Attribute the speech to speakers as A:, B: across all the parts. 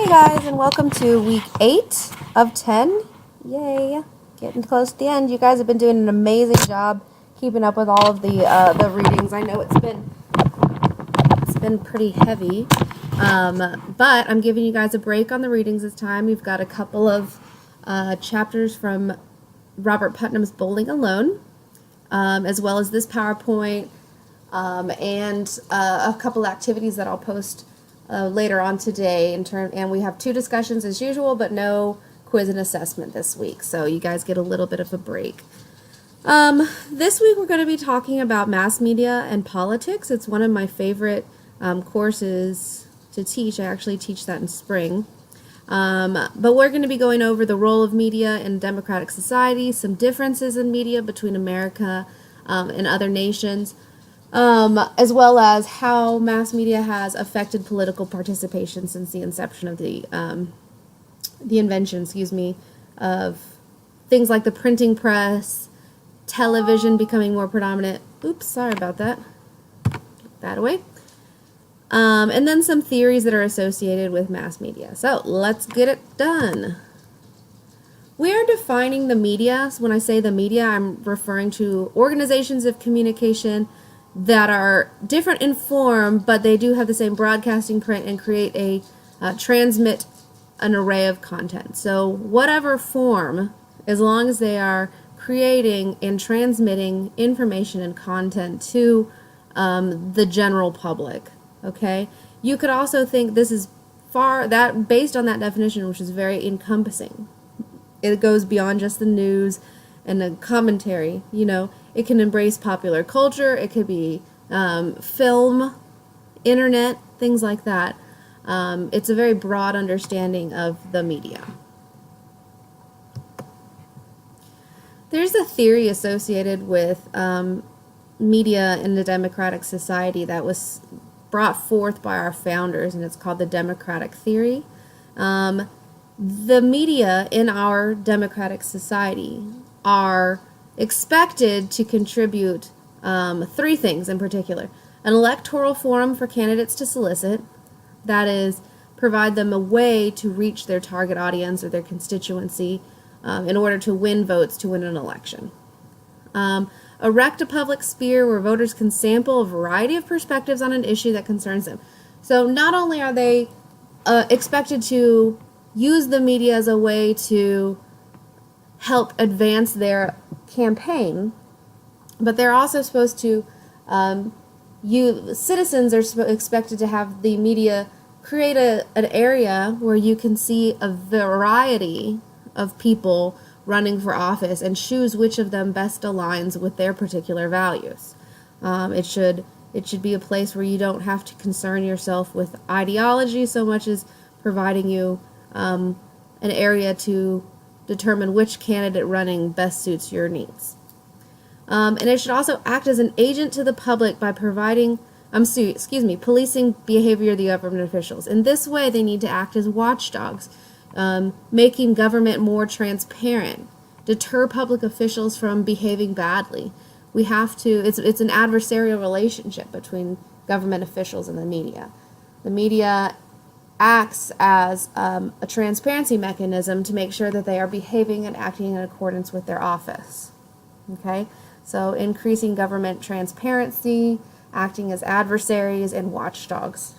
A: Hey guys, and welcome to week 8 of 10. Yay! Getting close to the end. You guys have been doing an amazing job keeping up with all of the readings. I know it's been pretty heavy, but I'm giving you guys a break on the readings this time. We've got a couple of chapters from Robert Putnam's Bowling Alone, as well as this PowerPoint, and a couple activities that I'll post later on today. And we have 2 discussions as usual, but no quiz and assessment this week, so you guys get a little bit of a break. This week we're going to be talking about mass media and politics. It's one of my favorite courses to teach. I actually teach that in spring. But we're going to be going over the role of media in democratic society, some differences in media between America and other nations, as well as how mass media has affected political participation since the inception of the invention, of things like the printing press, television becoming more predominant. Oops, sorry about that. Get that away. And then some theories that are associated with mass media. So let's get it done. We are defining the media. So when I say the media, I'm referring to organizations of communication that are different in form, but they do have the same broadcasting, print, and create transmit an array of content. So whatever form, as long as they are creating and transmitting information and content to the general public. Okay, you could also think this is based on that definition, which is very encompassing. It goes beyond just the news and the commentary. It can embrace popular culture. It could be film, internet, things like that. It's a very broad understanding of the media. There's a theory associated with media in the democratic society that was brought forth by our founders, and it's called the democratic theory. The media in our democratic society are expected to contribute 3 things in particular. An electoral forum for candidates to solicit, that is, provide them a way to reach their target audience or their constituency in order to win votes to win an election. Erect a public sphere where voters can sample a variety of perspectives on an issue that concerns them. So not only are they expected to use the media as a way to help advance their campaign, but they're also supposed to, citizens are expected to have the media create an area where you can see a variety of people running for office and choose which of them best aligns with their particular values. It should be a place where you don't have to concern yourself with ideology so much as providing you an area to determine which candidate running best suits your needs. And it should also act as an agent to the public by providing, policing behavior of the government officials. In this way, they need to act as watchdogs, making government more transparent, deter public officials from behaving badly. We have to, it's an adversarial relationship between government officials and the media. The media acts as a transparency mechanism to make sure that they are behaving and acting in accordance with their office. Okay? So increasing government transparency, acting as adversaries and watchdogs.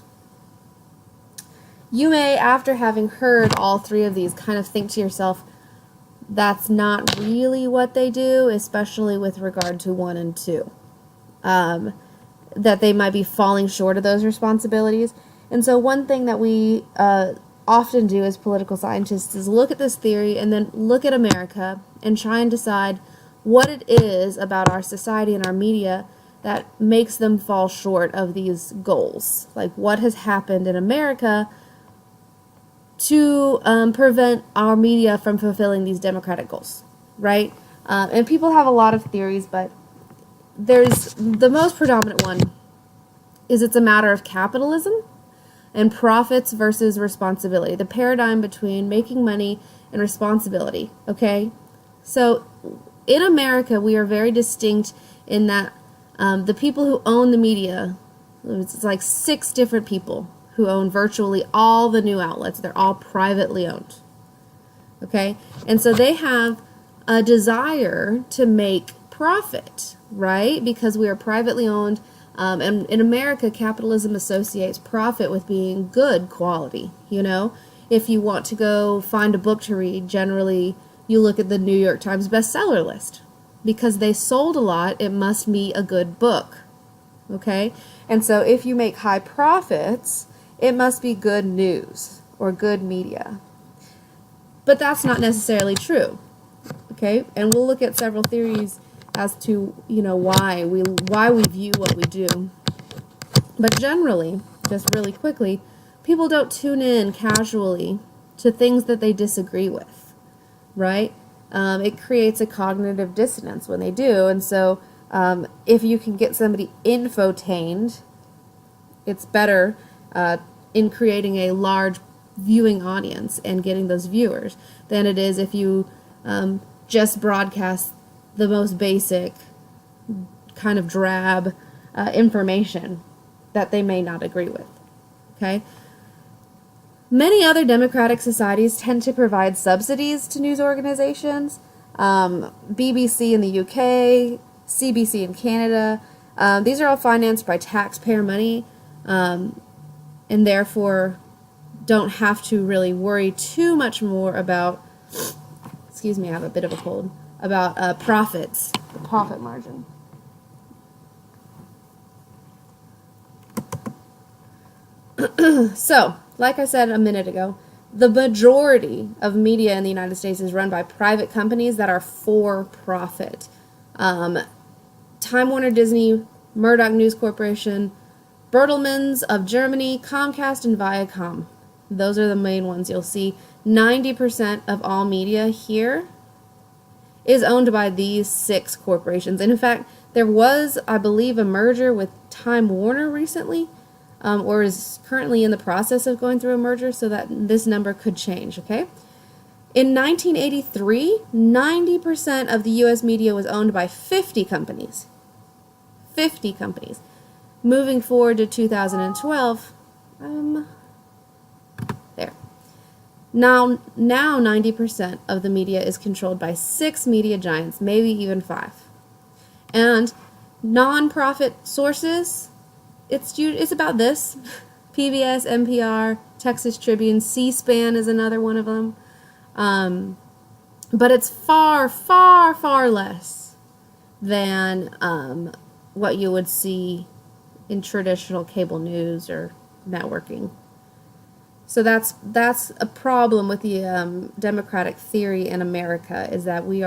A: You may, after having heard all 3 of these, kind of think to yourself, that's not really what they do, especially with regard to 1 and 2. That they might be falling short of those responsibilities. And so one thing that we often do as political scientists is look at this theory and then look at America and try and decide what it is about our society and our media that makes them fall short of these goals. Like, what has happened in America to prevent our media from fulfilling these democratic goals, right? And people have a lot of theories, but there's the most predominant one is it's a matter of capitalism and profits versus responsibility, the paradigm between making money and responsibility, okay? So in America, we are very distinct in that the people who own the media, it's like 6 different people who own virtually all the new outlets. They're all privately owned. Okay? And so they have a desire to make profit, right? Because we are privately owned. And in America, capitalism associates profit with being good quality. You know, if you want to go find a book to read, generally you look at the New York Times bestseller list. Because they sold a lot, it must be a good book. Okay? And so if you make high profits, it must be good news or good media. But that's not necessarily true. Okay? And we'll look at several theories as to, you know, why we view what we do. But generally, just really quickly, people don't tune in casually to things that they disagree with, right? It creates a cognitive dissonance when they do, and so if you can get somebody infotained, it's better in creating a large viewing audience and getting those viewers than it is if you just broadcast the most basic kind of drab information that they may not agree with. Okay? Many other democratic societies tend to provide subsidies to news organizations. BBC in the UK, CBC in Canada. These are all financed by taxpayer money, and therefore don't have to really worry too much more about, excuse me, I have a bit of a cold, about profits, the profit margin. So, like I said a minute ago, the majority of media in the United States is run by private companies that are for profit. Time Warner, Disney, Murdoch News Corporation, Bertelsmann's of Germany, Comcast, and Viacom. Those are the main ones you'll see. 90% of all media here is owned by these 6 corporations. And in fact, there was, I believe, a merger with Time Warner recently, or is currently in the process of going through a merger, so that this number could change, okay? In 1983, 90% of the U.S. media was owned by 50 companies. 50 companies. Moving forward to 2012, there. Now 90% of the media is controlled by 6 media giants, maybe even 5. And non-profit sources, it's about this. PBS, NPR, Texas Tribune, C-SPAN is another one of them. But it's far, far, far less than what you would see in traditional cable news or networking. So that's a problem with the democratic theory in America, is that we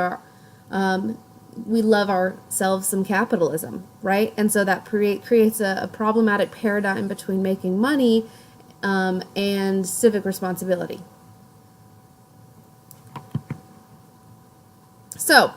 A: love ourselves some capitalism, right? And so that creates a problematic paradigm between making money and civic responsibility. So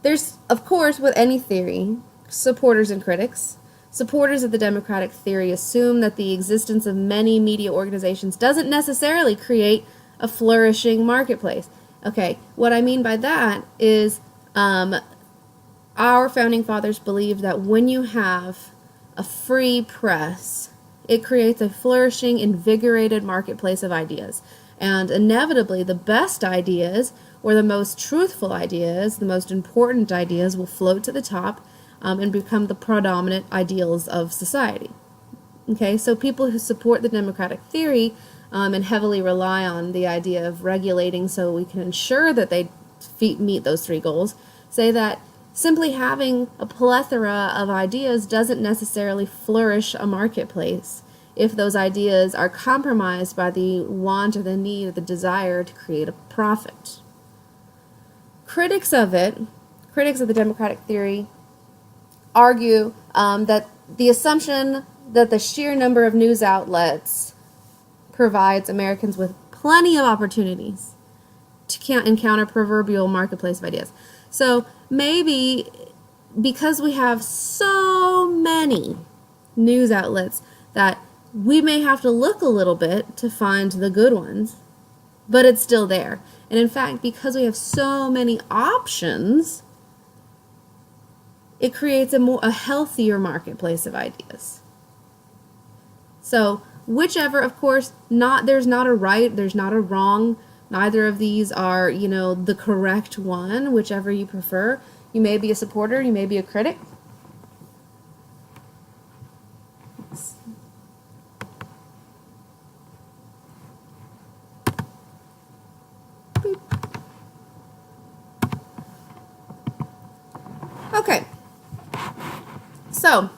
A: there's, of course, with any theory, supporters and critics. Supporters of the democratic theory assume that the existence of many media organizations doesn't necessarily create a flourishing marketplace. Okay, what I mean by that is our founding fathers believed that when you have a free press, it creates a flourishing, invigorated marketplace of ideas. And inevitably, the best ideas, or the most truthful ideas, the most important ideas, will float to the top and become the predominant ideals of society. Okay, so people who support the democratic theory and heavily rely on the idea of regulating so we can ensure that they meet those 3 goals, say that simply having a plethora of ideas doesn't necessarily flourish a marketplace if those ideas are compromised by the want or the need or the desire to create a profit. Critics of the democratic theory, argue that the assumption that the sheer number of news outlets provides Americans with plenty of opportunities to encounter proverbial marketplace of ideas. So maybe because we have so many news outlets that we may have to look a little bit to find the good ones, but it's still there. And in fact, because we have so many options, it creates a healthier marketplace of ideas. So whichever, of course, there's not a right, there's not a wrong. Neither of these are, the correct one, whichever you prefer. You may be a supporter, you may be a critic. Okay. So,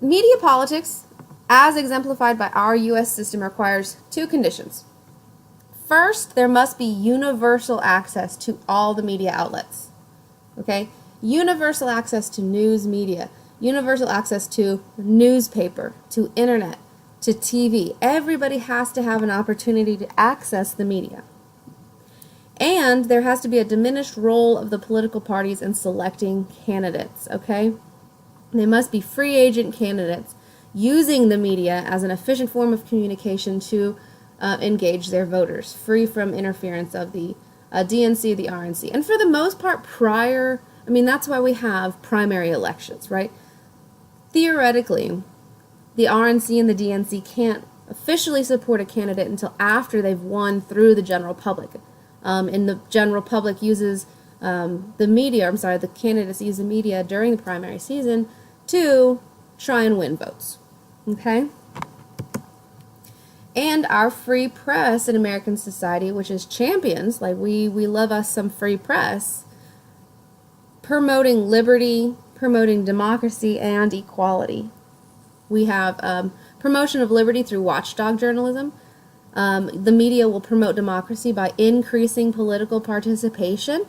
A: media politics, as exemplified by our U.S. system, requires two conditions. First, there must be universal access to all the media outlets. Okay? Universal access to news media, universal access to newspaper, to internet, to TV. Everybody has to have an opportunity to access the media. And there has to be a diminished role of the political parties in selecting candidates, okay? They must be free agent candidates using the media as an efficient form of communication to engage their voters, free from interference of the DNC, the RNC. And for the most part, that's why we have primary elections, right? Theoretically, the RNC and the DNC can't officially support a candidate until after they've won through the general public. And the general public uses the candidates use the media during the primary season to try and win votes. Okay? And our free press in American society, which is champions, like we love us some free press, promoting liberty, promoting democracy, and equality. We have promotion of liberty through watchdog journalism. The media will promote democracy by increasing political participation,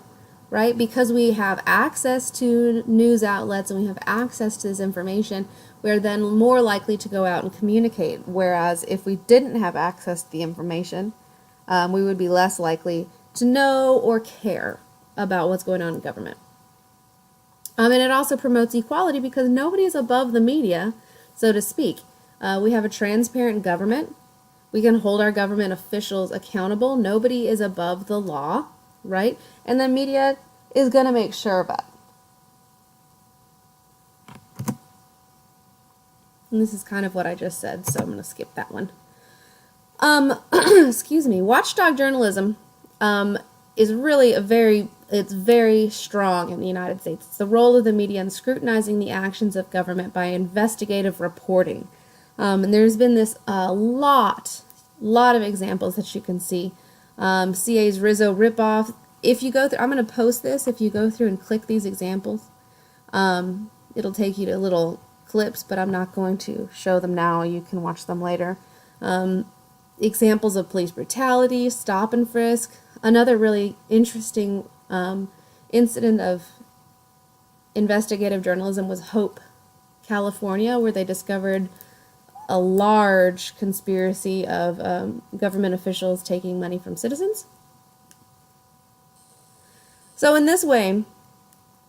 A: right? Because we have access to news outlets and we have access to this information, we're then more likely to go out and communicate. Whereas if we didn't have access to the information, we would be less likely to know or care about what's going on in government. And it also promotes equality because nobody is above the media, so to speak. We have a transparent government. We can hold our government officials accountable. Nobody is above the law, right? And the media is going to make sure of it. And this is kind of what I just said, so I'm going to skip that one. Excuse me. Watchdog journalism is really it's very strong in the United States. It's the role of the media in scrutinizing the actions of government by investigative reporting. And there's been this lot of examples that you can see. CA's Rizzo ripoff. If you go through, I'm going to post this. If you go through and click these examples, it'll take you to little clips, but I'm not going to show them now. You can watch them later. Examples of police brutality, stop and frisk. Another really interesting incident of investigative journalism was Hope, California, where they discovered a large conspiracy of government officials taking money from citizens. So in this way,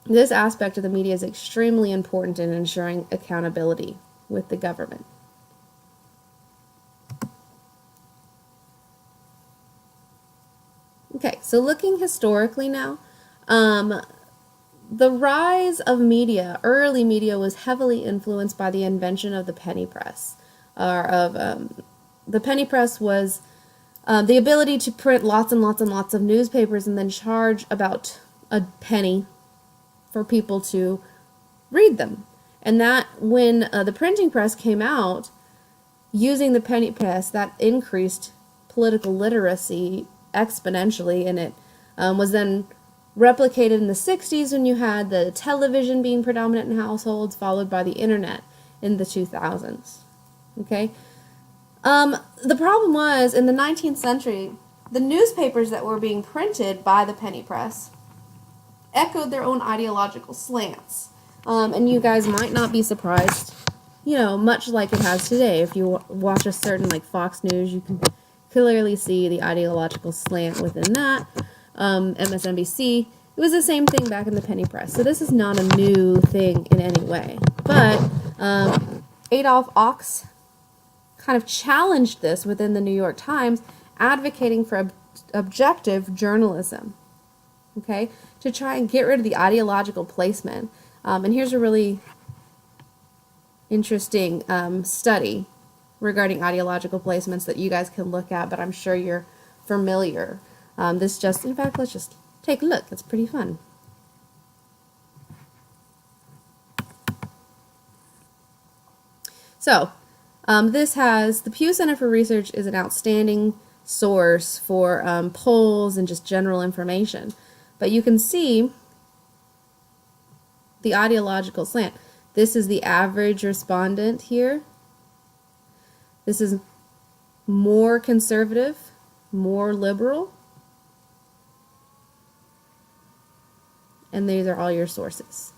A: this aspect of the media is extremely important in ensuring accountability with the government. Okay, so looking historically now, the rise of media, early media, was heavily influenced by the invention of the penny press. The penny press was the ability to print lots and lots and lots of newspapers and then charge about a penny for people to read them. And that when the printing press came out, using the penny press, that increased political literacy exponentially, and it was then replicated in the 60s when you had the television being predominant in households, followed by the internet in the 2000s. Okay? The problem was, in the 19th century, the newspapers that were being printed by the penny press echoed their own ideological slants. And you guys might not be surprised, much like it has today. If you watch a certain, like Fox News, you can clearly see the ideological slant within that. MSNBC, it was the same thing back in the penny press. So this is not a new thing in any way. But Adolph Ochs kind of challenged this within the New York Times, advocating for objective journalism, okay, to try and get rid of the ideological placement. And here's a really interesting study regarding ideological placements that you guys can look at, but I'm sure you're familiar. In fact, let's just take a look. It's pretty fun. So, the Pew Center for Research is an outstanding source for polls and just general information. But you can see the ideological slant. This is the average respondent here. This is more conservative, more liberal. And these are all your sources.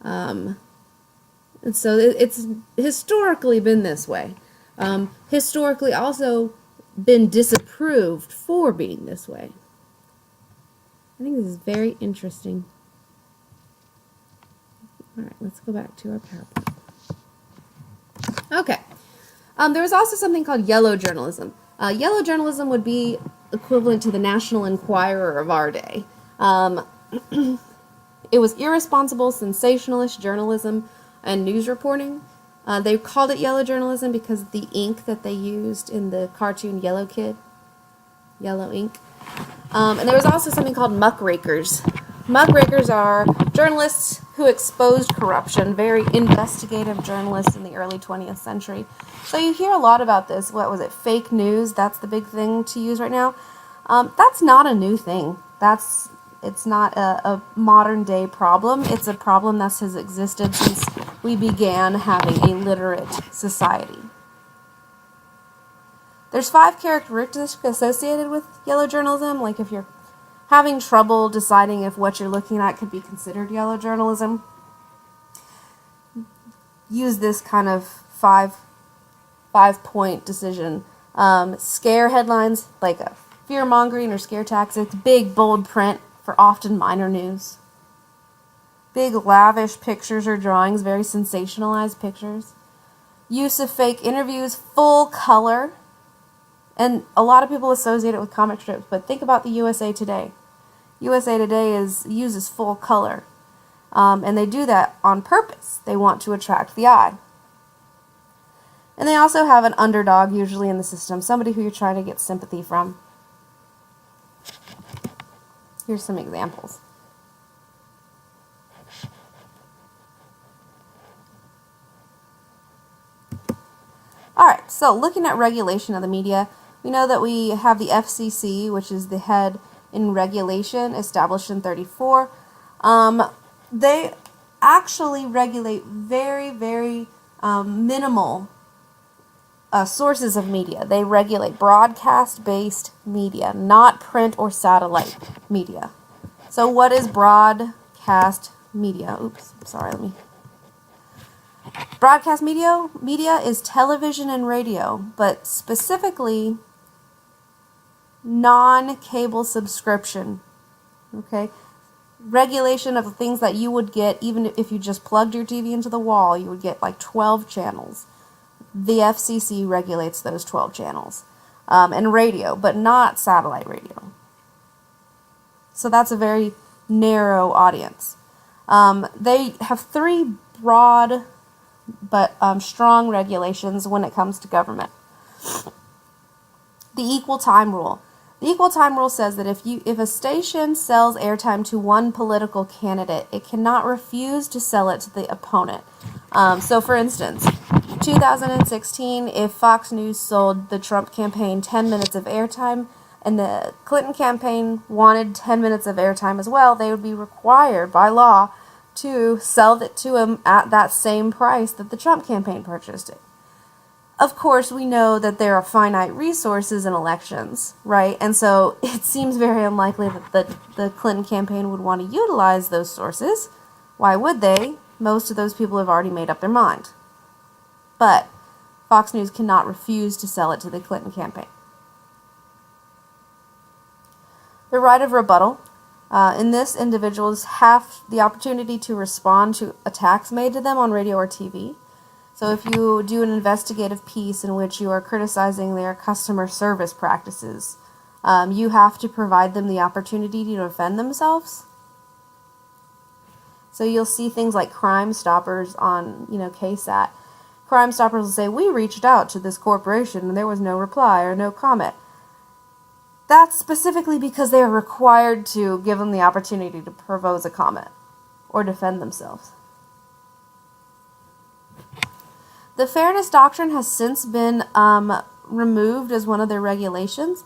A: And so it's historically been this way. Historically also been disapproved for being this way. I think this is very interesting. All right, let's go back to our PowerPoint. Okay. There was also something called yellow journalism. Yellow journalism would be equivalent to the National Enquirer of our day. It was irresponsible, sensationalist journalism and news reporting. They called it yellow journalism because of the ink that they used in the cartoon Yellow Kid, yellow ink. And there was also something called muckrakers. Muckrakers are journalists who exposed corruption, very investigative journalists in the early 20th century. So you hear a lot about this. What was it? Fake news. That's the big thing to use right now. That's not a new thing. It's not a modern day problem. It's a problem that has existed since we began having a literate society. There's 5 characteristics associated with yellow journalism. Like if you're having trouble deciding if what you're looking at could be considered yellow journalism, use this kind of five-point decision. Scare headlines, like a fear-mongering or scare tactics, big bold print for often minor news. Big lavish pictures or drawings, very sensationalized pictures. Use of fake interviews, full color. And a lot of people associate it with comic strips, but think about the USA Today. USA Today uses full color. And they do that on purpose. They want to attract the eye. And they also have an underdog usually in the system, somebody who you're trying to get sympathy from. Here's some examples. Alright, so looking at regulation of the media, we know that we have the FCC, which is the head in regulation, established in 1934. They actually regulate very, very minimal sources of media. They regulate broadcast-based media, not print or satellite media. So what is broadcast media? Oops, sorry, Broadcast media is television and radio, but specifically non-cable subscription. Okay? Regulation of the things that you would get even if you just plugged your TV into the wall, you would get like 12 channels. The FCC regulates those 12 channels. And radio, but not satellite radio. So that's a very narrow audience. They have 3 broad but strong regulations when it comes to government. The equal time rule. The equal time rule says that if a station sells airtime to one political candidate, it cannot refuse to sell it to the opponent. So for instance, 2016, if Fox News sold the Trump campaign 10 minutes of airtime and the Clinton campaign wanted 10 minutes of airtime as well, they would be required by law to sell it to him at that same price that the Trump campaign purchased it. Of course, we know that there are finite resources in elections, right? And so it seems very unlikely that the Clinton campaign would want to utilize those sources. Why would they? Most of those people have already made up their mind. But Fox News cannot refuse to sell it to the Clinton campaign. The right of rebuttal. In this, individuals have the opportunity to respond to attacks made to them on radio or TV. So if you do an investigative piece in which you are criticizing their customer service practices, you have to provide them the opportunity to defend themselves. So you'll see things like Crime Stoppers on, KSAT. Crime Stoppers will say, we reached out to this corporation and there was no reply or no comment. That's specifically because they are required to give them the opportunity to propose a comment or defend themselves. The Fairness Doctrine has since been removed as one of their regulations,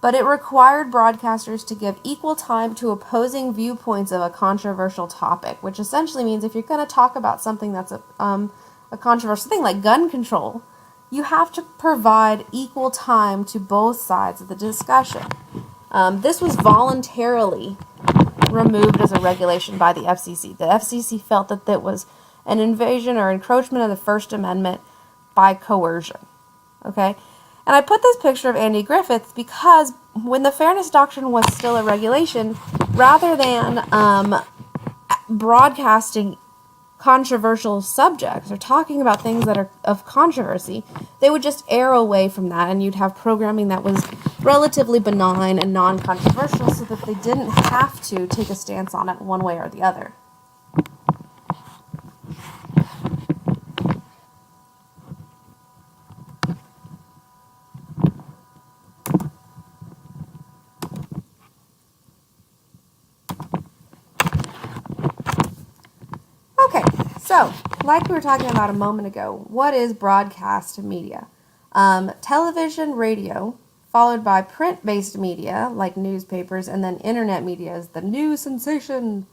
A: but it required broadcasters to give equal time to opposing viewpoints of a controversial topic, which essentially means if you're going to talk about something that's a controversial thing like gun control, you have to provide equal time to both sides of the discussion. This was voluntarily removed as a regulation by the FCC. The FCC felt that that was an invasion or encroachment of the First Amendment by coercion. Okay? And I put this picture of Andy Griffith because when the Fairness Doctrine was still a regulation, rather than broadcasting controversial subjects or talking about things that are of controversy, they would just err away from that, and you'd have programming that was relatively benign and non-controversial so that they didn't have to take a stance on it one way or the other. Okay, so, like we were talking about a moment ago, what is broadcast media? Television, radio, followed by print-based media, like newspapers, and then internet media is the new sensation.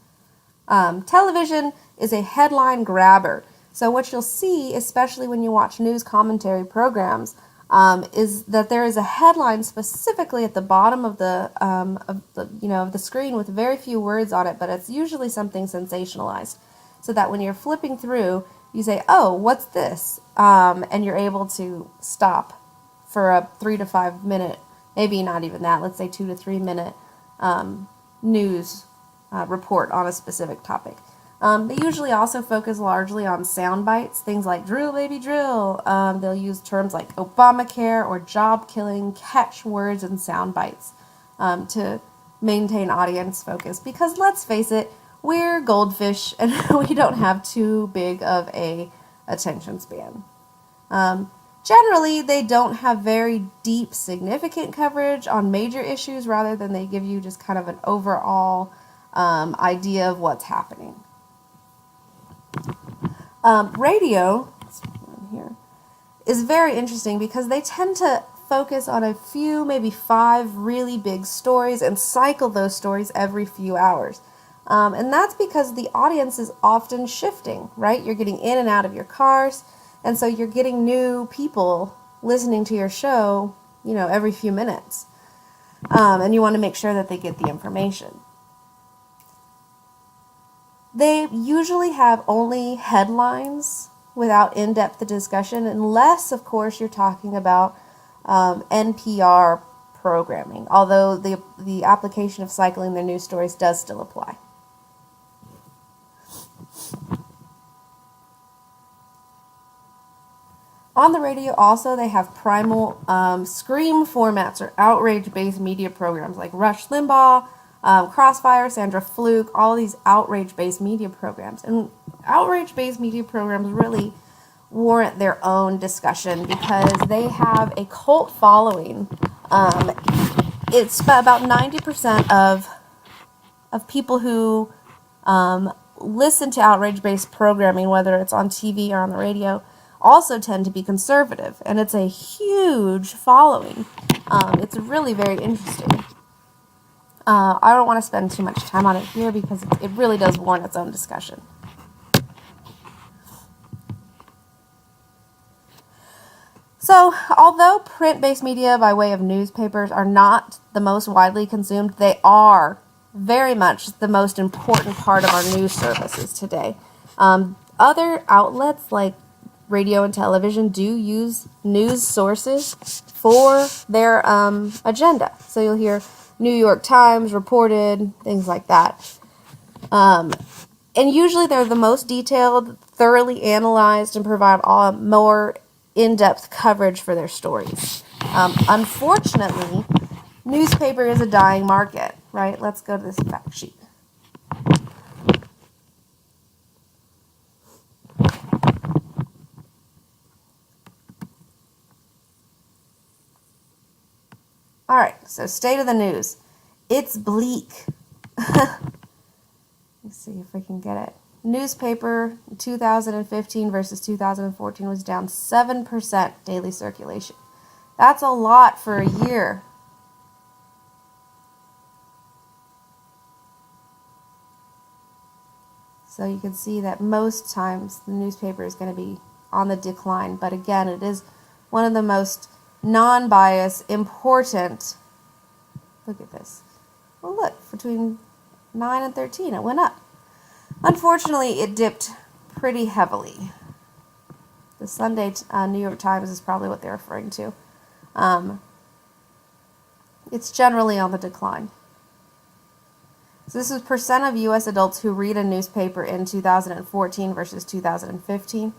A: Television is a headline grabber. So what you'll see, especially when you watch news commentary programs, is that there is a headline specifically at the bottom of the screen with very few words on it, but it's usually something sensationalized. So that when you're flipping through, you say, oh, what's this? And you're able to stop for a 3 to 5 minute, maybe not even that, let's say 2 to 3 minute news report on a specific topic. They usually also focus largely on sound bites, things like drill, baby, drill. They'll use terms like Obamacare or job killing, catchwords, and sound bites to maintain audience focus. Because let's face it, we're goldfish and we don't have too big of a attention span. Generally, they don't have very deep, significant coverage on major issues rather than they give you just kind of an overall idea of what's happening. Radio here is very interesting because they tend to focus on a few, maybe 5 really big stories and cycle those stories every few hours. And that's because the audience is often shifting, right? You're getting in and out of your cars, and so you're getting new people listening to your show, every few minutes. And you want to make sure that they get the information. They usually have only headlines without in-depth discussion, unless, of course, you're talking about NPR programming, although the application of cycling their news stories does still apply. On the radio also, they have primal scream formats or outrage-based media programs like Rush Limbaugh, Crossfire, Sandra Fluke, all of these outrage-based media programs. And outrage-based media programs really warrant their own discussion because they have a cult following. It's about 90% of people who listen to outrage-based programming, whether it's on TV or on the radio, also tend to be conservative, and it's a huge following. It's really very interesting. I don't want to spend too much time on it here because it really does warrant its own discussion. So, although print-based media by way of newspapers are not the most widely consumed, they are very much the most important part of our news services today. Other outlets like radio and television do use news sources for their agenda. So you'll hear New York Times reported, things like that. And usually they're the most detailed, thoroughly analyzed, and provide more in-depth coverage for their stories. Unfortunately, newspaper is a dying market, right? Let's go to this fact sheet. All right, so state of the news. It's bleak. Let's see if we can get it. Newspaper 2015 versus 2014 was down 7% daily circulation. That's a lot for a year. So you can see that most times the newspaper is going to be on the decline. But again, it is one of the most non-biased, important. Look at this. Well, look, between 9 and 13, it went up. Unfortunately, it dipped pretty heavily. The Sunday New York Times is probably what they're referring to. It's generally on the decline. So this is percent of U.S. adults who read a newspaper in 2014 versus 2015.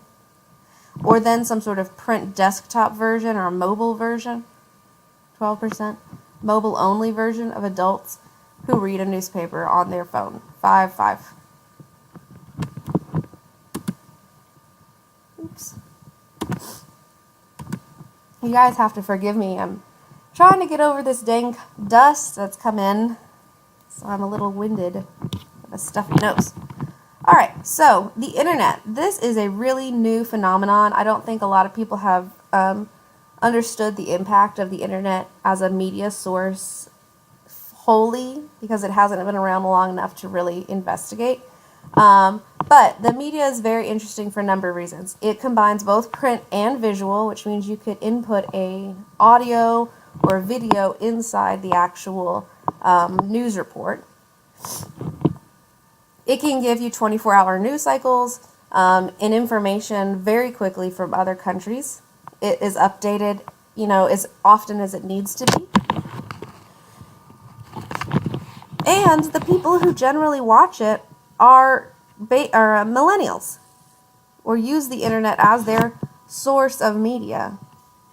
A: Or then some sort of print desktop version or mobile version, 12%. Mobile-only version of adults who read a newspaper on their phone, 5. Oops. You guys have to forgive me. I'm trying to get over this dang dust that's come in. So I'm a little winded with a stuffy nose. Alright, so the internet. This is a really new phenomenon. I don't think a lot of people have understood the impact of the internet as a media source wholly because it hasn't been around long enough to really investigate. But the media is very interesting for a number of reasons. It combines both print and visual, which means you could input a audio or video inside the actual news report. It can give you 24-hour news cycles and information very quickly from other countries. It is updated, as often as it needs to be. And the people who generally watch it are millennials, or use the internet as their source of media,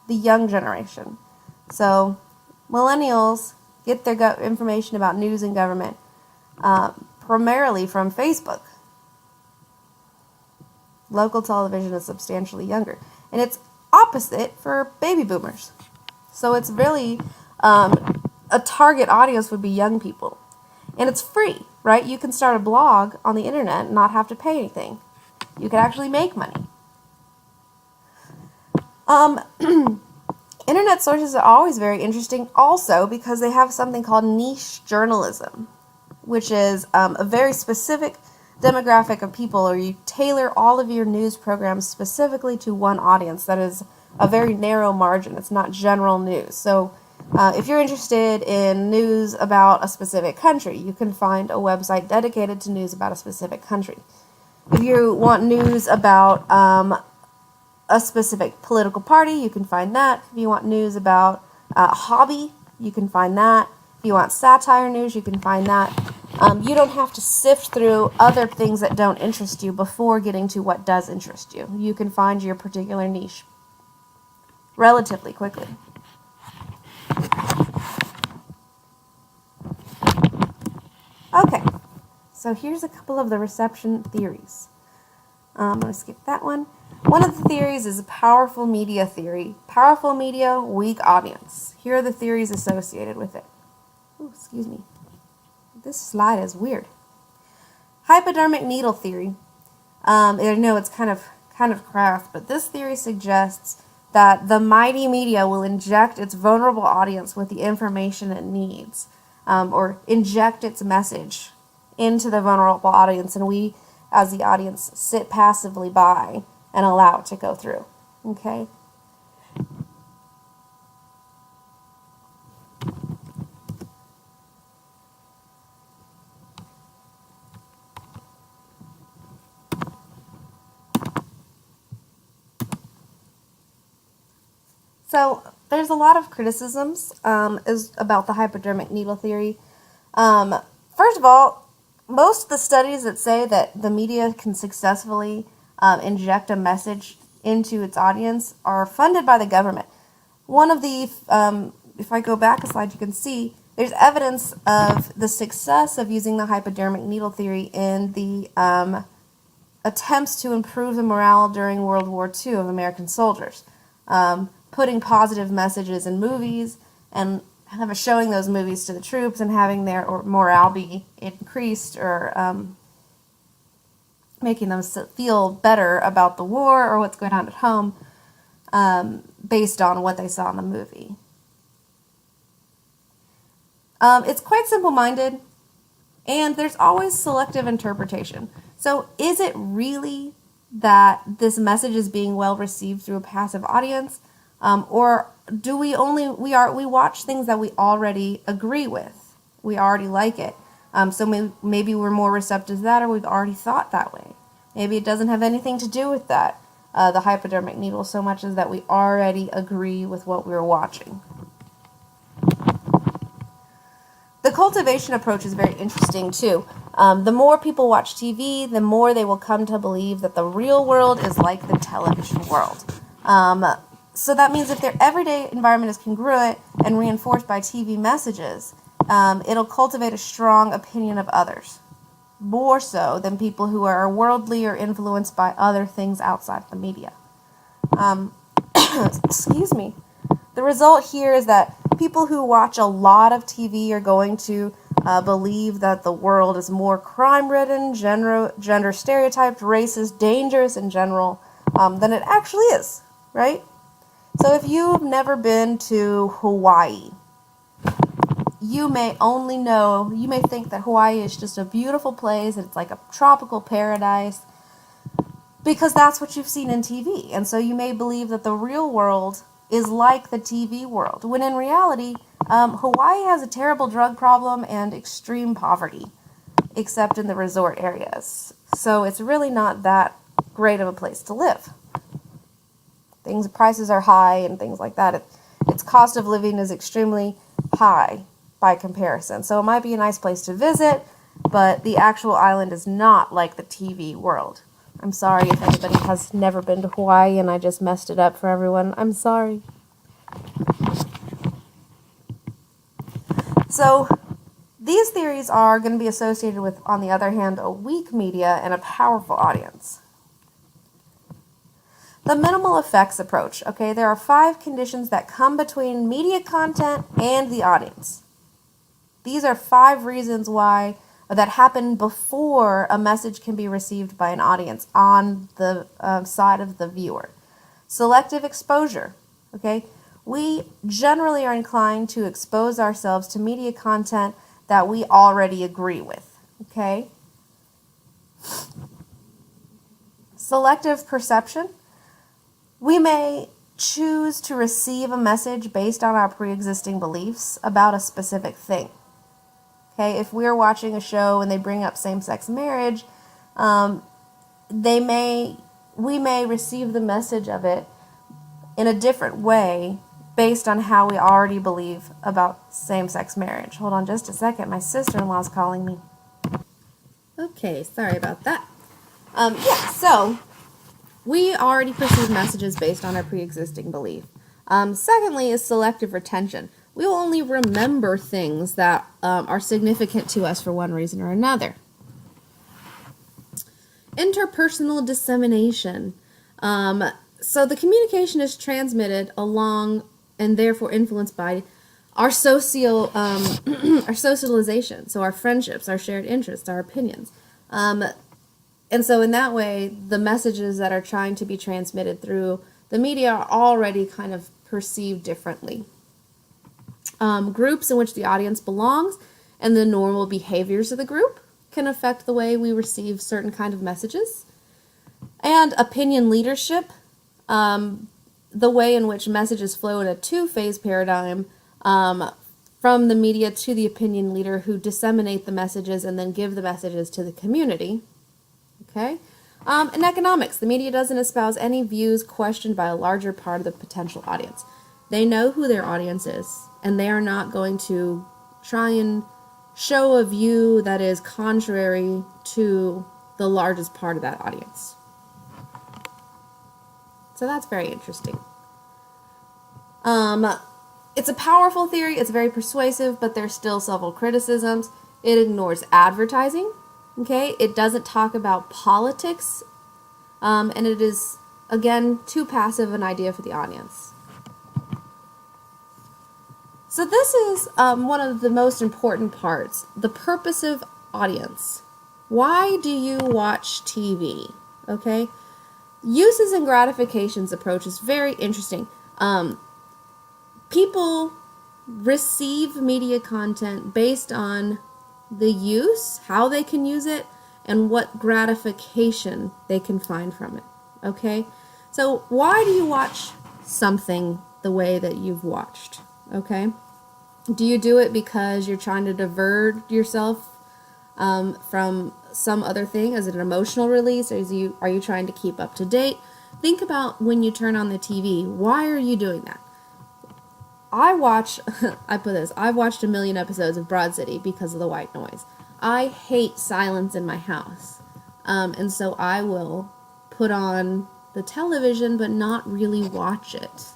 A: the young generation. So millennials get their information about news and government primarily from Facebook. Local television is substantially younger. And it's opposite for baby boomers. So it's really a target audience would be young people. And it's free, right? You can start a blog on the internet and not have to pay anything. You can actually make money. Internet sources are always very interesting also because they have something called niche journalism, which is a very specific demographic of people, or you tailor all of your news programs specifically to one audience that is a very narrow margin. It's not general news. So if you're interested in news about a specific country, you can find a website dedicated to news about a specific country. If you want news about a specific political party, you can find that. If you want news about a hobby, you can find that. If you want satire news, you can find that. You don't have to sift through other things that don't interest you before getting to what does interest you. You can find your particular niche relatively quickly. Okay, so here's a couple of the reception theories. I'm going to skip that one. One of the theories is a powerful media theory. Powerful media, weak audience. Here are the theories associated with it. Ooh, excuse me. This slide is weird. Hypodermic needle theory. I know it's kind of craft, but this theory suggests that the mighty media will inject its vulnerable audience with the information it needs, or inject its message into the vulnerable audience, and we, as the audience, sit passively by and allow it to go through. Okay? So there's a lot of criticisms about the hypodermic needle theory. First of all, most of the studies that say that the media can successfully inject a message into its audience are funded by the government. One of the, if I go back a slide, you can see there's evidence of the success of using the hypodermic needle theory in the attempts to improve the morale during World War II of American soldiers. Putting positive messages in movies and showing those movies to the troops and having their morale be increased, or making them feel better about the war or what's going on at home, based on what they saw in the movie. It's quite simple-minded, and there's always selective interpretation. So is it really that this message is being well received through a passive audience, or do we watch things that we already agree with? We already like it. So maybe we're more receptive to that, or we've already thought that way. Maybe it doesn't have anything to do with that, the hypodermic needle, so much as that we already agree with what we're watching. The cultivation approach is very interesting too. The more people watch TV, the more they will come to believe that the real world is like the television world. So that means if their everyday environment is congruent and reinforced by TV messages, it'll cultivate a strong opinion of others, more so than people who are worldly or influenced by other things outside the media. Excuse me. The result here is that people who watch a lot of TV are going to believe that the world is more crime-ridden, gender stereotyped, racist, dangerous in general, than it actually is, right? So if you've never been to Hawaii, you may think that Hawaii is just a beautiful place, and it's like a tropical paradise, because that's what you've seen in TV. And so you may believe that the real world is like the TV world, when in reality, Hawaii has a terrible drug problem and extreme poverty, except in the resort areas. So it's really not that great of a place to live. Prices are high and things like that. Its cost of living is extremely high by comparison. So it might be a nice place to visit, but the actual island is not like the TV world. I'm sorry if anybody has never been to Hawaii and I just messed it up for everyone. I'm sorry. So these theories are going to be associated with, on the other hand, a weak media and a powerful audience. The minimal effects approach. Okay, there are 5 conditions that come between media content and the audience. These are 5 reasons why that happen before a message can be received by an audience on the side of the viewer. Selective exposure. Okay, we generally are inclined to expose ourselves to media content that we already agree with. Okay. Selective perception. We may choose to receive a message based on our pre-existing beliefs about a specific thing. Okay, if we're watching a show and they bring up same-sex marriage, we may receive the message of it in a different way based on how we already believe about same-sex marriage. Hold on just a second. My sister-in-law's calling me. Okay, sorry about that. So we already perceive messages based on our pre-existing belief. Secondly is selective retention. We will only remember things that are significant to us for one reason or another. Interpersonal dissemination. So the communication is transmitted along and therefore influenced by our our socialization, so our friendships, our shared interests, our opinions. And so in that way, the messages that are trying to be transmitted through the media are already kind of perceived differently. Groups in which the audience belongs and the normal behaviors of the group can affect the way we receive certain kind of messages. And opinion leadership, the way in which messages flow in a two-phase paradigm, from the media to the opinion leader who disseminate the messages and then give the messages to the community. Okay? In economics, the media doesn't espouse any views questioned by a larger part of the potential audience. They know who their audience is, and they are not going to try and show a view that is contrary to the largest part of that audience. So that's very interesting. It's a powerful theory, it's very persuasive, but there's still several criticisms. It ignores advertising, okay? It doesn't talk about politics, and it is, again, too passive an idea for the audience. So this is one of the most important parts, the purposive audience. Why do you watch TV? Okay? Uses and gratifications approach is very interesting. People receive media content based on the use, how they can use it, and what gratification they can find from it. Okay? So why do you watch something the way that you've watched? Okay? Do you do it because you're trying to divert yourself from some other thing as an emotional release, or are you trying to keep up to date? Think about when you turn on the TV. Why are you doing that? I've watched a million episodes of Broad City because of the white noise. I hate silence in my house. And so I will put on the television but not really watch it.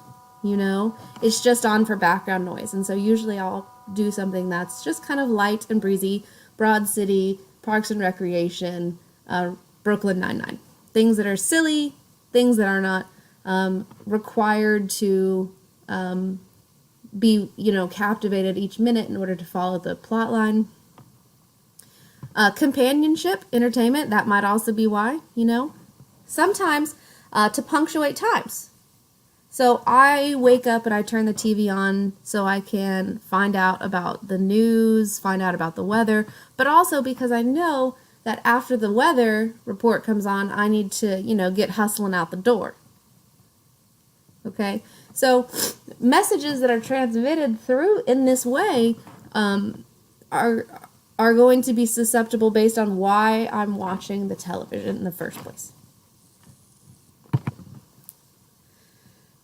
A: It's just on for background noise. And so usually I'll do something that's just kind of light and breezy. Broad City, Parks and Recreation, Brooklyn Nine-Nine. Things that are silly, things that are not required to be, captivated each minute in order to follow the plot line. Companionship, entertainment, that might also be why, Sometimes to punctuate times. So I wake up and I turn the TV on so I can find out about the news, find out about the weather, but also because I know that after the weather report comes on, I need to, get hustling out the door. Okay? So messages that are transmitted through in this way are going to be susceptible based on why I'm watching the television in the first place.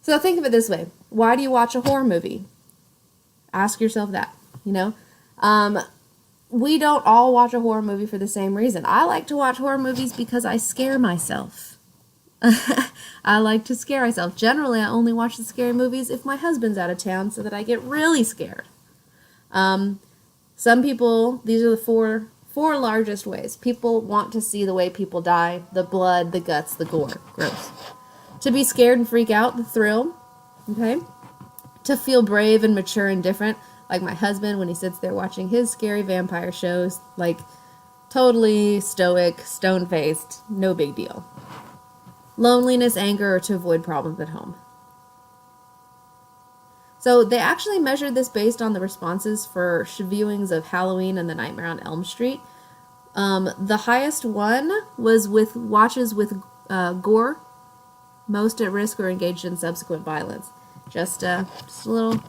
A: So think of it this way. Why do you watch a horror movie? Ask yourself that, We don't all watch a horror movie for the same reason. I like to watch horror movies because I scare myself. I like to scare myself. Generally, I only watch the scary movies if my husband's out of town so that I get really scared. Some people, these are the four largest ways. People want to see the way people die, the blood, the guts, the gore. Gross. To be scared and freak out, the thrill, okay? To feel brave and mature and different, like my husband when he sits there watching his scary vampire shows, like totally stoic, stone-faced, no big deal. Loneliness, anger, or to avoid problems at home. So they actually measured this based on the responses for viewings of Halloween and The Nightmare on Elm Street. The highest one was with watches with gore, most at risk or engaged in subsequent violence. Just a little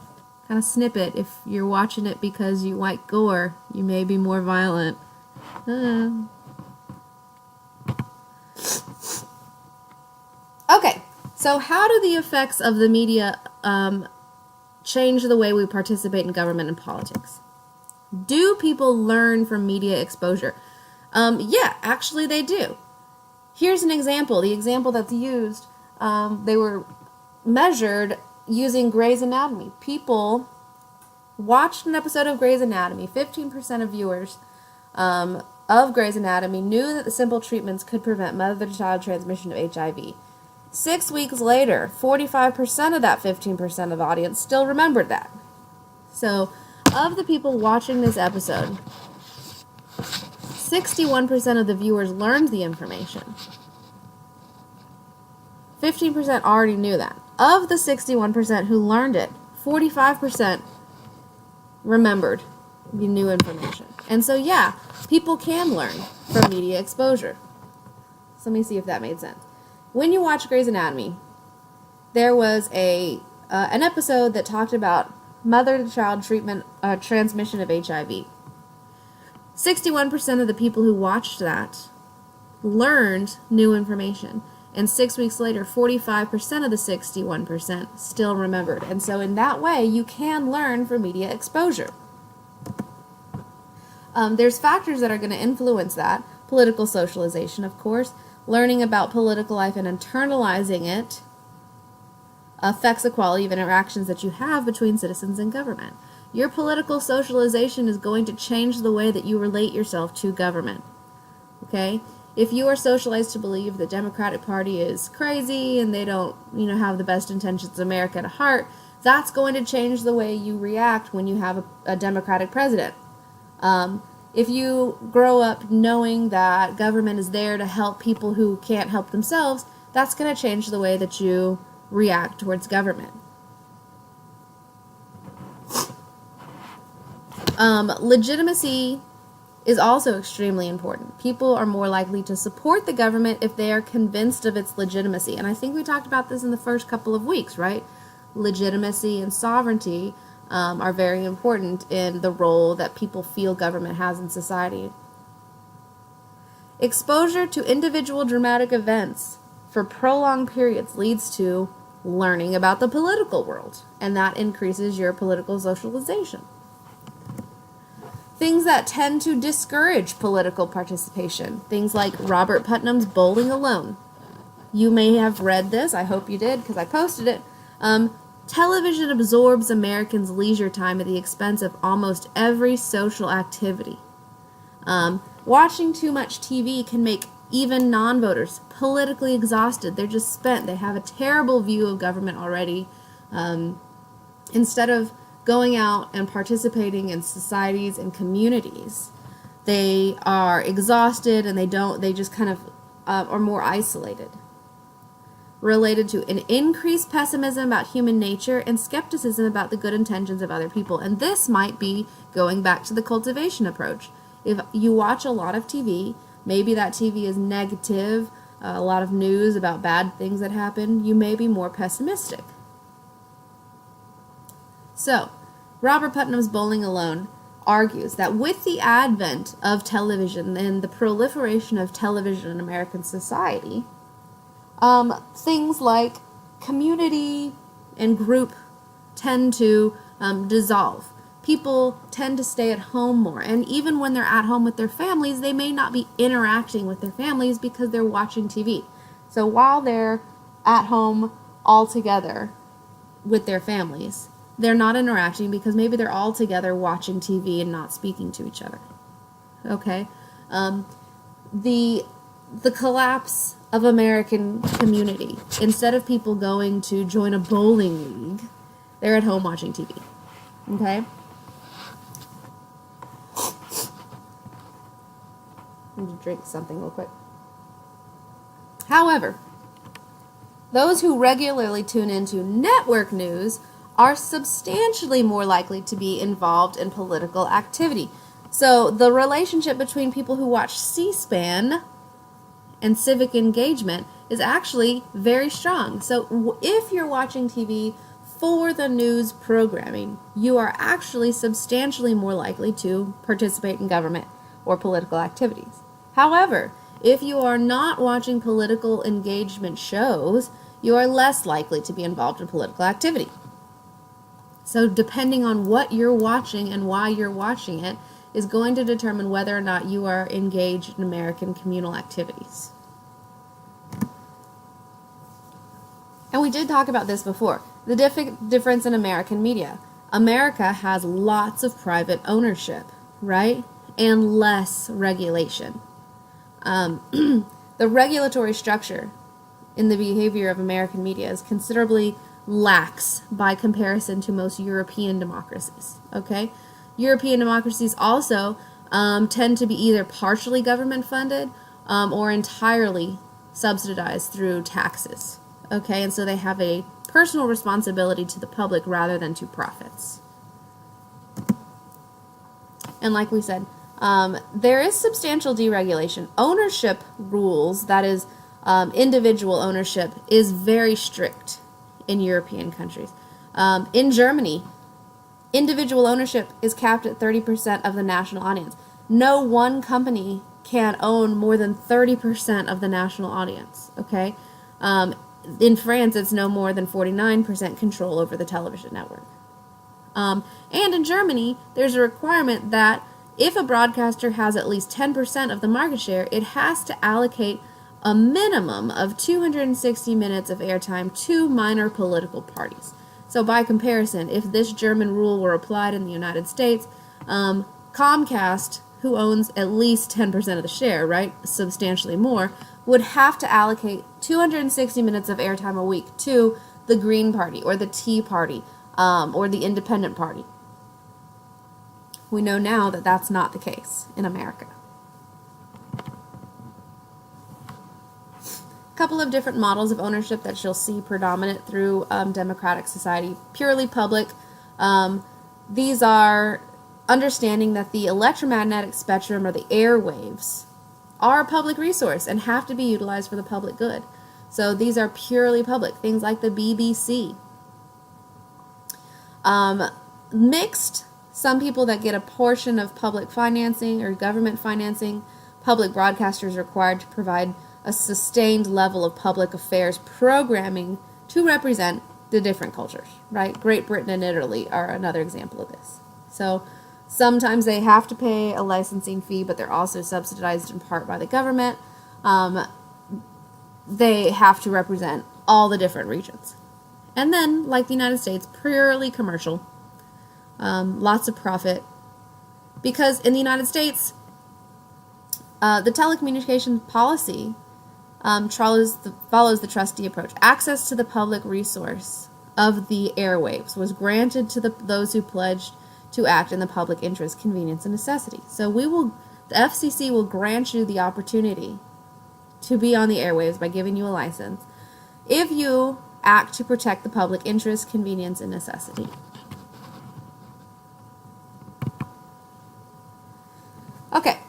A: kind of snippet. If you're watching it because you like gore, you may be more violent. Okay, so how do the effects of the media change the way we participate in government and politics? Do people learn from media exposure? Yeah, actually they do. Here's an example. The example that's used, they were measured using Grey's Anatomy. People watched an episode of Grey's Anatomy. 15% of viewers of Grey's Anatomy knew that the simple treatments could prevent mother-to-child transmission of HIV. 6 weeks later, 45% of that 15% of the audience still remembered that. So, of the people watching this episode, 61% of the viewers learned the information. 15% already knew that. Of the 61% who learned it, 45% remembered the new information. And so, yeah, people can learn from media exposure. So let me see if that made sense. When you watch Grey's Anatomy, there was an episode that talked about mother-to-child treatment transmission of HIV. 61% of the people who watched that learned new information. And 6 weeks later, 45% of the 61% still remembered. And so in that way, you can learn from media exposure. There's factors that are going to influence that. Political socialization, of course. Learning about political life and internalizing it affects the quality of interactions that you have between citizens and government. Your political socialization is going to change the way that you relate yourself to government. Okay? If you are socialized to believe the Democratic Party is crazy and they don't, have the best intentions of America at heart, That's going to change the way you react when you have a Democratic president. If you grow up knowing that government is there to help people who can't help themselves, that's going to change the way that you react towards government. Legitimacy is also extremely important. People are more likely to support the government if they are convinced of its legitimacy. And I think we talked about this in the first couple of weeks, right? Legitimacy and sovereignty are very important in the role that people feel government has in society. Exposure to individual dramatic events for prolonged periods leads to learning about the political world, and that increases your political socialization. Things that tend to discourage political participation, things like Robert Putnam's Bowling Alone. You may have read this, I hope you did because I posted it. Television absorbs Americans' leisure time at the expense of almost every social activity. Watching too much TV can make even non-voters politically exhausted. They're just spent. They have a terrible view of government already. Instead of going out and participating in societies and communities, they are exhausted and they just kind of are more isolated. Related to an increased pessimism about human nature and skepticism about the good intentions of other people. And this might be going back to the cultivation approach. If you watch a lot of TV, maybe that TV is negative, a lot of news about bad things that happen, you may be more pessimistic. So, Robert Putnam's Bowling Alone argues that with the advent of television and the proliferation of television in American society, things like community and group tend to dissolve. People tend to stay at home more, and even when they're at home with their families, they may not be interacting with their families because they're watching TV. So while they're at home all together with their families, they're not interacting because maybe they're all together watching TV and not speaking to each other. Okay? The collapse of American community. Instead of people going to join a bowling league, they're at home watching TV. Okay? I need to drink something real quick. However, those who regularly tune into network news are substantially more likely to be involved in political activity. So the relationship between people who watch C-SPAN and civic engagement is actually very strong. So if you're watching TV for the news programming, you are actually substantially more likely to participate in government or political activities. However, if you are not watching political engagement shows, you are less likely to be involved in political activity. So depending on what you're watching and why you're watching it is going to determine whether or not you are engaged in American communal activities. And we did talk about this before. The difference in American media. America has lots of private ownership, right? And less regulation. The regulatory structure in the behavior of American media is considerably lax by comparison to most European democracies. Okay? European democracies also tend to be either partially government funded or entirely subsidized through taxes. Okay? And so they have a personal responsibility to the public rather than to profits. And like we said, there is substantial deregulation. Ownership rules, that is, individual ownership, is very strict in European countries. In Germany, individual ownership is capped at 30% of the national audience. No one company can own more than 30% of the national audience, okay? In France, it's no more than 49% control over the television network. And in Germany, there's a requirement that if a broadcaster has at least 10% of the market share, it has to allocate a minimum of 260 minutes of airtime to minor political parties. So by comparison, if this German rule were applied in the United States, Comcast, who owns at least 10% of the share, right, substantially more, would have to allocate 260 minutes of airtime a week to the Green Party or the Tea Party, or the Independent Party. We know now that that's not the case in America. A couple of different models of ownership that you'll see predominant through democratic society. Purely public. These are understanding that the electromagnetic spectrum or the airwaves are a public resource and have to be utilized for the public good. So these are purely public. Things like the BBC. Mixed. Some people that get a portion of public financing or government financing. Public broadcasters are required to provide a sustained level of public affairs programming to represent the different cultures, right? Great Britain and Italy are another example of this. So sometimes they have to pay a licensing fee, but they're also subsidized in part by the government. They have to represent all the different regions. And then, like the United States, purely commercial, lots of profit. Because in the United States, the telecommunications policy follows the trustee approach. Access to the public resource of the airwaves was granted to those who pledged to act in the public interest, convenience, and necessity. So the FCC will grant you the opportunity to be on the airwaves by giving you a license if you act to protect the public interest, convenience, and necessity. Okay,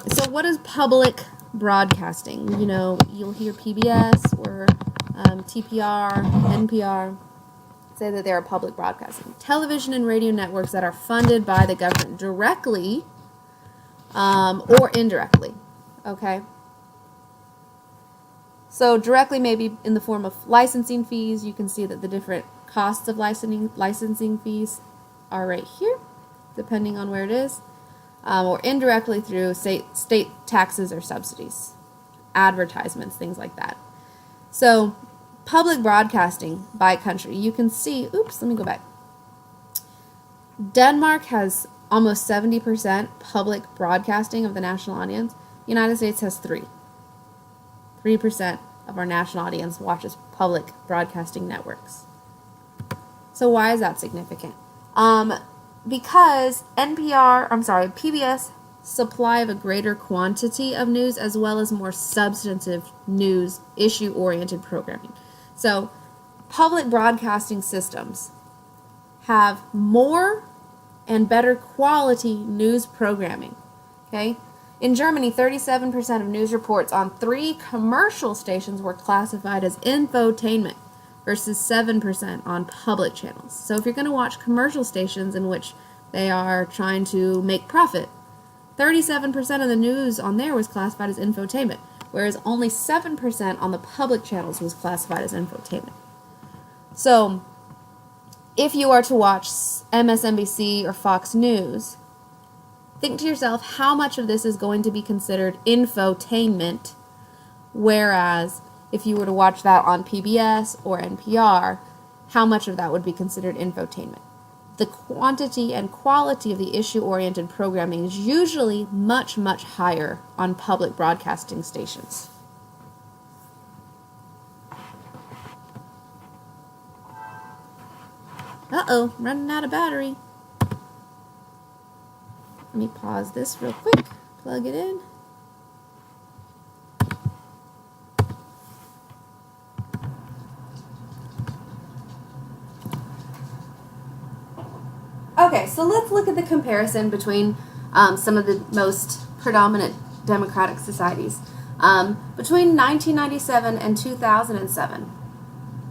A: so what is public broadcasting? You know, you'll hear PBS or TPR, NPR say that they are public broadcasting. Television and radio networks that are funded by the government directly or indirectly, okay? So directly maybe in the form of licensing fees. You can see that the different costs of licensing fees are right here, depending on where it is. Or indirectly through state taxes or subsidies, advertisements, things like that. So public broadcasting by country, you can see, oops, let me go back. Denmark has almost 70% public broadcasting of the national audience. The United States has 3% of our national audience watches public broadcasting networks. So why is that significant? Because PBS supply of a greater quantity of news as well as more substantive news, issue-oriented programming. So public broadcasting systems have more and better quality news programming. Okay? In Germany, 37% of news reports on 3 commercial stations were classified as infotainment versus 7% on public channels. So if you're going to watch commercial stations in which they are trying to make profit, 37% of the news on there was classified as infotainment, whereas only 7% on the public channels was classified as infotainment. So if you are to watch MSNBC or Fox News, think to yourself how much of this is going to be considered infotainment, whereas if you were to watch that on PBS or NPR, how much of that would be considered infotainment? The quantity and quality of the issue-oriented programming is usually much, much higher on public broadcasting stations. Uh-oh, running out of battery. Let me pause this real quick, plug it in. Okay, so let's look at the comparison between some of the most predominant democratic societies. Between 1997 and 2007,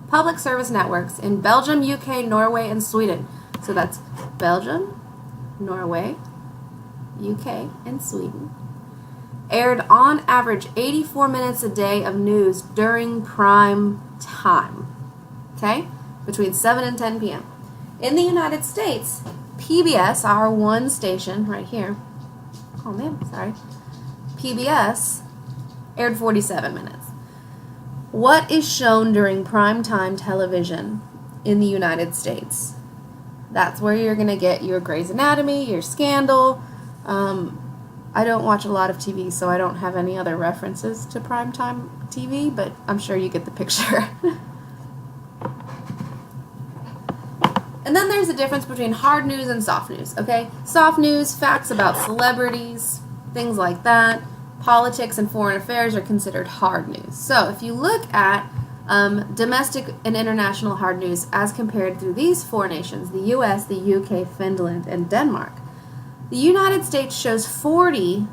A: public service networks in Belgium, UK, Norway, and Sweden. So that's Belgium, Norway, UK, and Sweden. Aired on average 84 minutes a day of news during prime time. Okay? Between 7 and 10 p.m. In the United States, PBS, our one station right here, oh man, sorry, PBS aired 47 minutes. What is shown during primetime television in the United States? That's where you're going to get your Grey's Anatomy, your Scandal. I don't watch a lot of TV, so I don't have any other references to primetime TV, but I'm sure you get the picture. And then there's a difference between hard news and soft news, okay? Soft news, facts about celebrities, things like that. Politics and foreign affairs are considered hard news. So if you look at domestic and international hard news as compared through these four nations, the US, the UK, Finland, and Denmark, the United States shows 40%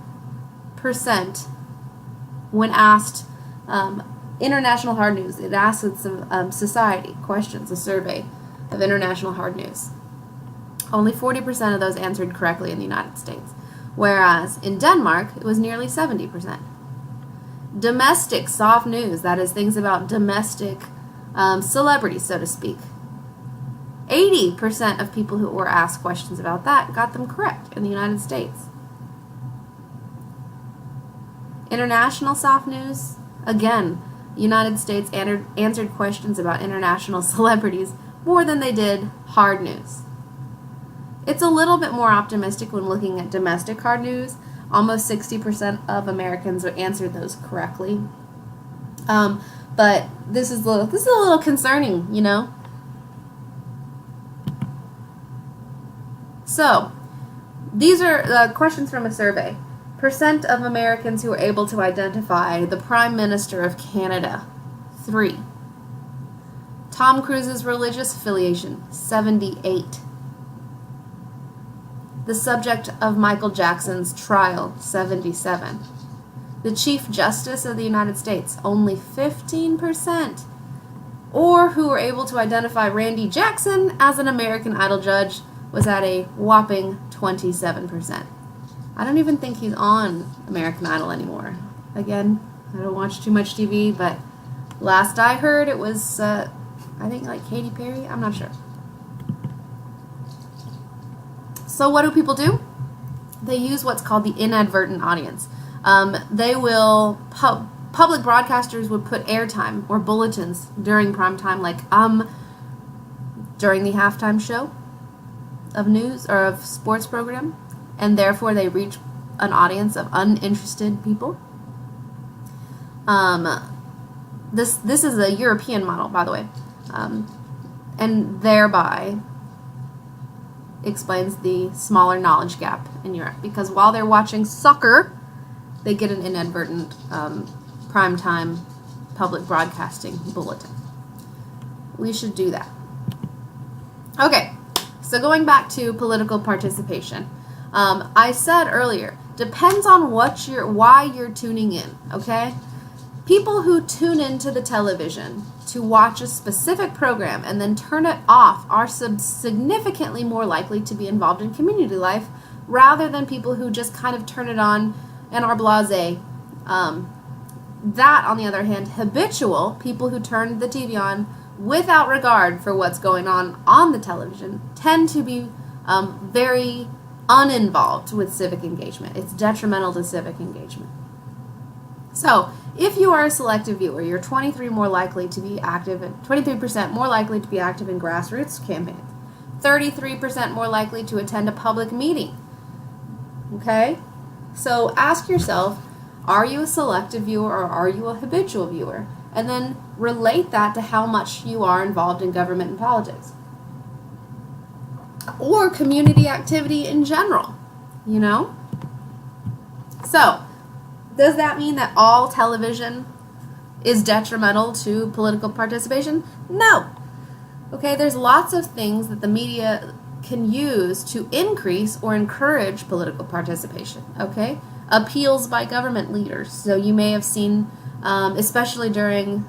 A: when asked international hard news. It asks its society questions, a survey of international hard news. Only 40% of those answered correctly in the United States, whereas in Denmark it was nearly 70%. Domestic soft news, that is things about domestic celebrities, so to speak. 80% of people who were asked questions about that got them correct in the United States. International soft news, again, United States answered questions about international celebrities more than they did hard news. It's a little bit more optimistic when looking at domestic hard news. Almost 60% of Americans answered those correctly. But this is a little concerning, you know. So, these are questions from a survey. Percent of Americans who were able to identify the Prime Minister of Canada, 3. Tom Cruise's religious affiliation, 78. The subject of Michael Jackson's trial, 77. The Chief Justice of the United States, only 15%. Or who were able to identify Randy Jackson as an American Idol judge was at a whopping 27%. I don't even think he's on American Idol anymore. Again, I don't watch too much TV, but last I heard it was, I think like Katy Perry, I'm not sure. So what do people do? They use what's called the inadvertent audience. They will, public broadcasters would put airtime or bulletins during prime time, like during the halftime show of news or of sports program, and therefore they reach an audience of uninterested people. This is a European model, by the way, and thereby explains the smaller knowledge gap in Europe, because while they're watching soccer, they get an inadvertent primetime public broadcasting bulletin. We should do that. Okay, so going back to political participation, I said earlier, depends on why you're tuning in, okay? People who tune into the television to watch a specific program and then turn it off are significantly more likely to be involved in community life rather than people who just kind of turn it on and are blasé. That, on the other hand, habitual, people who turn the TV on without regard for what's going on the television, tend to be very uninvolved with civic engagement. It's detrimental to civic engagement. So, if you are a selective viewer, you're 23% more likely to be active in grassroots campaigns, 33% more likely to attend a public meeting. Okay? So ask yourself, are you a selective viewer or are you a habitual viewer? And then relate that to how much you are involved in government and politics. Or community activity in general, you know? So, does that mean that all television is detrimental to political participation? No. Okay, there's lots of things that the media can use to increase or encourage political participation, okay? Appeals by government leaders. So you may have seen, especially during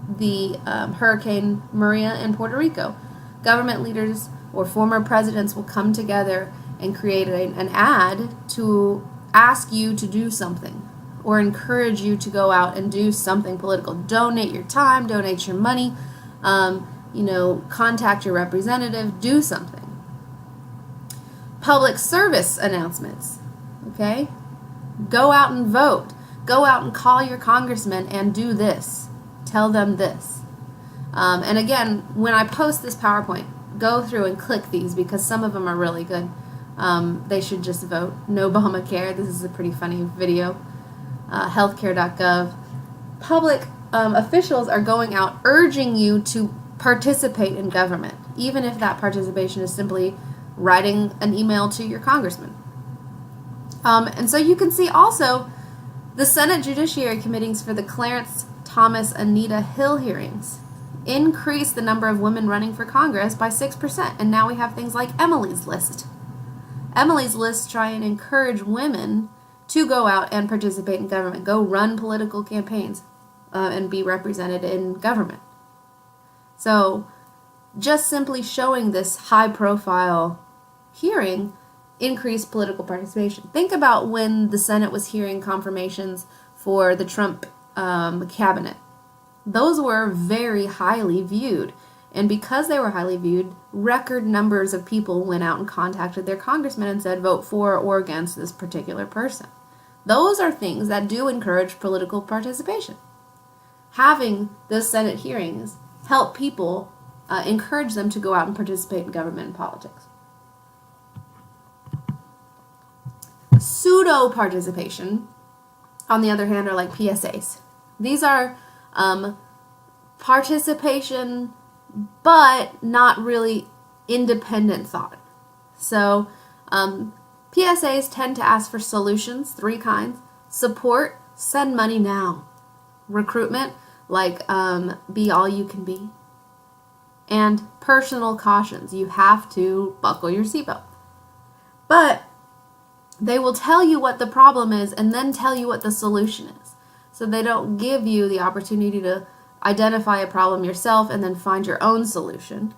A: the Hurricane Maria in Puerto Rico, government leaders or former presidents will come together and create an ad to ask you to do something or encourage you to go out and do something political. Donate your time, donate your money, contact your representative, do something. Public service announcements, okay? Go out and vote. Go out and call your congressman and do this. Tell them this. And again, when I post this PowerPoint, go through and click these because some of them are really good. They should just vote. No Obamacare. This is a pretty funny video. Healthcare.gov. Public officials are going out urging you to participate in government. even if that participation is simply writing an email to your congressman. And so you can see also the Senate Judiciary Committees for the Clarence Thomas Anita Hill hearings increased the number of women running for Congress by 6%, and now we have things like Emily's List. Emily's List try and encourage women to go out and participate in government, go run political campaigns, and be represented in government. So just simply showing this high-profile hearing increased political participation. Think about when the Senate was hearing confirmations for the Trump cabinet. Those were very highly viewed. And because they were highly viewed, record numbers of people went out and contacted their congressmen and said, vote for or against this particular person. Those are things that do encourage political participation. Having the Senate hearings help people, encourage them to go out and participate in government and politics. Pseudo-participation, on the other hand, are like PSAs. These are participation, but not really independent thought. So PSAs tend to ask for solutions, 3 kinds: support, send money now; recruitment, like be all you can be; and personal cautions, you have to buckle your seatbelt. But they will tell you what the problem is and then tell you what the solution is. So they don't give you the opportunity to identify a problem yourself and then find your own solution.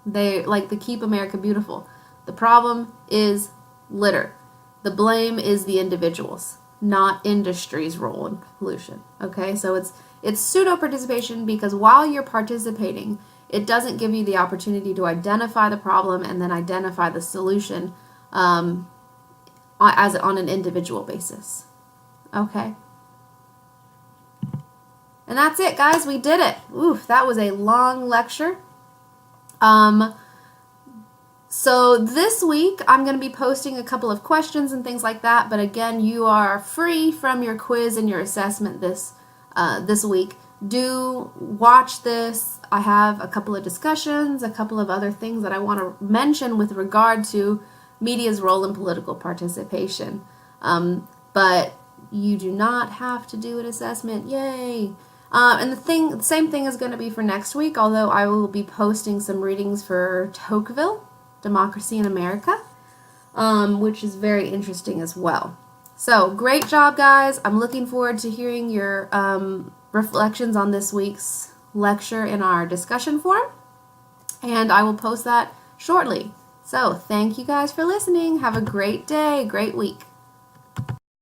A: They, like the Keep America Beautiful, the problem is litter. The blame is the individuals, not industry's role in pollution. Okay, so it's pseudo-participation because while you're participating, it doesn't give you the opportunity to identify the problem and then identify the solution as on an individual basis. Okay. And that's it, guys. We did it. Oof, that was a long lecture. So this week, I'm going to be posting a couple of questions and things like that. But again, you are free from your quiz and your assessment this week. Do watch this. I have a couple of discussions, a couple of other things that I want to mention with regard to media's role in political participation. But you do not have to do an assessment. Yay! And the same thing is going to be for next week, although I will be posting some readings for Tocqueville, Democracy in America, which is very interesting as well. So, great job, guys. I'm looking forward to hearing your reflections on this week's lecture in our discussion forum, and I will post that shortly. So, thank you guys for listening. Have a great day, great week.